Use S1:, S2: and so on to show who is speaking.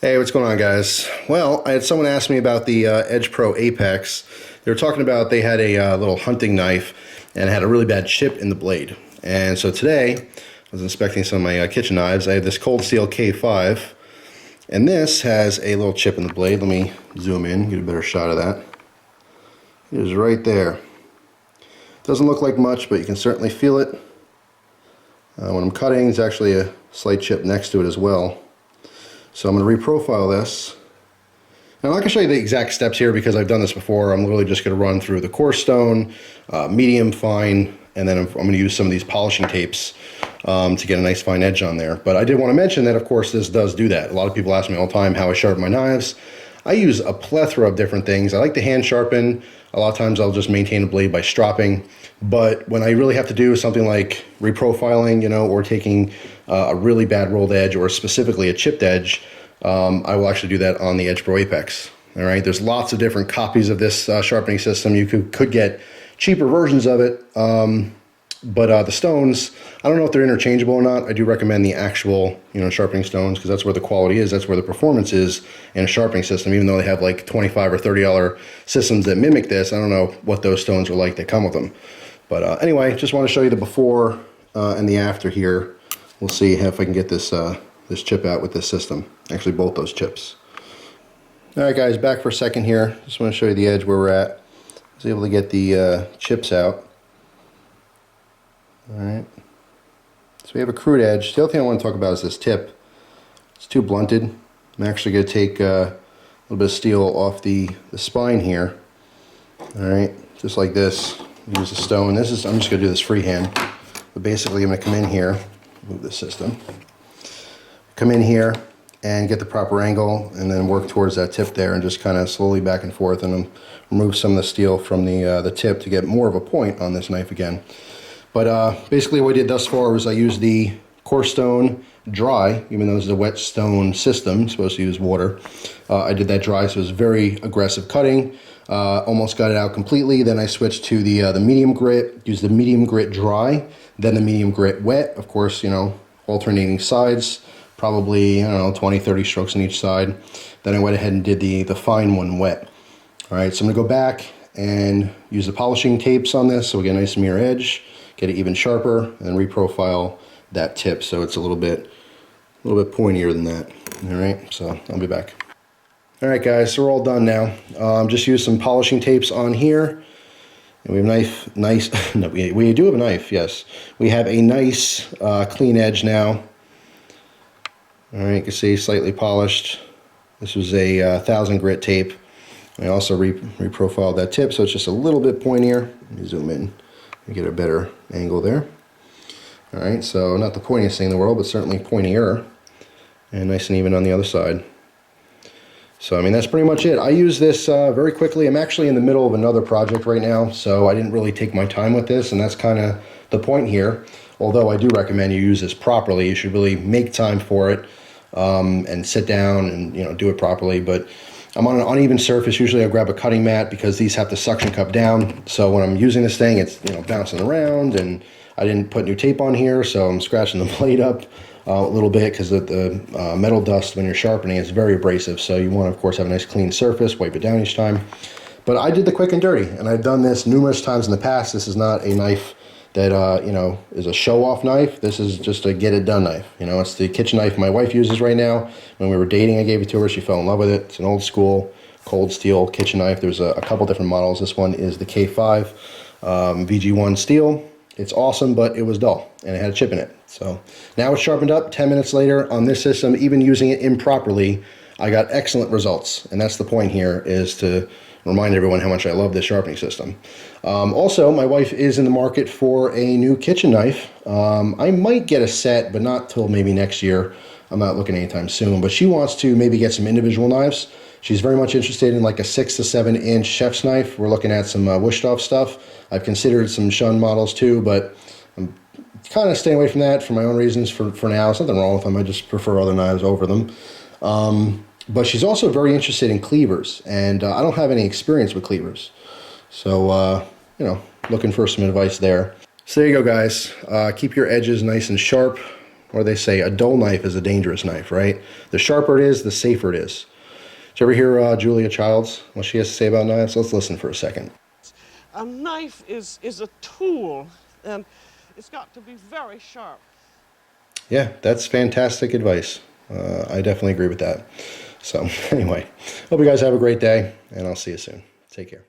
S1: Hey, what's going on, guys? Well, I had someone ask me about the Edge Pro Apex. They were talking about they had a little hunting knife and it had a really bad chip in the blade. And so today, I was inspecting some of my kitchen knives. I have this Cold Steel K5, and this has a little chip in the blade. Let me zoom in, get a better shot of that. It is right there. Doesn't look like much, but you can certainly feel it. When I'm cutting, there's actually a slight chip next to it as well. So I'm going to reprofile this. Now, I'm not going to show you the exact steps here because I've done this before. I'm literally just going to run through the coarse stone, medium, fine, and then I'm going to use some of these polishing tapes to get a nice fine edge on there. But I did want to mention that, of course, this does do that. A lot of people ask me all the time how I sharpen my knives. I use a plethora of different things. I like to hand sharpen. A lot of times I'll just maintain a blade by stropping. But when I really have to do something like reprofiling, or taking a really bad rolled edge or specifically a chipped edge, I will actually do that on the Edge Pro Apex. All right, there's lots of different copies of this sharpening system. You could get cheaper versions of it, but the stones, I don't know if they're interchangeable or not. I do recommend the actual, sharpening stones because that's where the quality is. That's where the performance is in a sharpening system. Even though they have like $25 or $30 systems that mimic this, I don't know what those stones are like that come with them. But anyway, just want to show you the before and the after here. We'll see if I can get this this chip out with this system. Actually, both those chips. All right, guys, back for a second here. Just want to show you the edge where we're at. I was able to get the chips out. All right. So we have a crude edge. The other thing I want to talk about is this tip. It's too blunted. I'm actually going to take a little bit of steel off the spine here. All right, just like this. Use the stone. I'm just going to do this freehand. But basically, I'm going to come in here, move the system, come in here and get the proper angle, and then work towards that tip there, and just kind of slowly back and forth, and remove some of the steel from the tip to get more of a point on this knife again. But basically, what I did thus far was I used the coarse stone dry, even though this is a wet stone system, supposed to use water. I did that dry, so it was very aggressive cutting. Almost got it out completely. Then I switched to the medium grit, used the medium grit dry, then the medium grit wet. Of course, alternating sides, probably, 20, 30 strokes on each side. Then I went ahead and did the fine one wet. All right, so I'm gonna go back and use the polishing tapes on this so we get a nice mirror edge, get it even sharper, and then reprofile that tip so it's a little bit pointier than that. All right, so I'll be back. All right, guys, so we're all done now. Just use some polishing tapes on here. And we have no, we do have a knife, yes. We have a nice clean edge now. All right, you can see slightly polished. This was a 1000 grit tape. I also reprofiled that tip so it's just a little bit pointier. Let me zoom in and get a better angle there. All right, so not the pointiest thing in the world, but certainly pointier. And nice and even on the other side. So, that's pretty much it. I use this very quickly. I'm actually in the middle of another project right now, so I didn't really take my time with this, and that's kind of the point here. Although I do recommend you use this properly. You should really make time for it and sit down and, do it properly. But I'm on an uneven surface. Usually I grab a cutting mat because these have the suction cup down. So when I'm using this thing, it's, bouncing around, and I didn't put new tape on here, so I'm scratching the blade up a little bit because the metal dust when you're sharpening is very abrasive. So you want to, of course, have a nice clean surface, wipe it down each time. But I did the quick and dirty, and I've done this numerous times in the past. This is not a knife that, is a show-off knife. This is just a get-it-done knife. It's the kitchen knife my wife uses right now. When we were dating, I gave it to her. She fell in love with it. It's an old-school cold steel kitchen knife. There's a couple different models. This one is the K5 VG1 steel. It's awesome, but it was dull, and it had a chip in it. So now it's sharpened up. 10 minutes later on this system, even using it improperly, I got excellent results. And that's the point here, is to remind everyone how much I love this sharpening system. Also, my wife is in the market for a new kitchen knife. I might get a set, but not till maybe next year. I'm not looking anytime soon, but she wants to maybe get some individual knives. She's very much interested in like a 6 to 7 inch chef's knife. We're looking at some Wusthof stuff. I've considered some Shun models too, but I'm kind of staying away from that for my own reasons for now. There's nothing wrong with them. I just prefer other knives over them. But she's also very interested in cleavers, and I don't have any experience with cleavers. So, looking for some advice there. So there you go, guys. Keep your edges nice and sharp Or they say a dull knife is a dangerous knife, right? The sharper it is, the safer it is. Did you ever hear Julia Childs, what she has to say about knives? Let's listen for a second.
S2: A knife is a tool, and it's got to be very sharp.
S1: Yeah, that's fantastic advice. I definitely agree with that. So anyway, hope you guys have a great day, and I'll see you soon. Take care.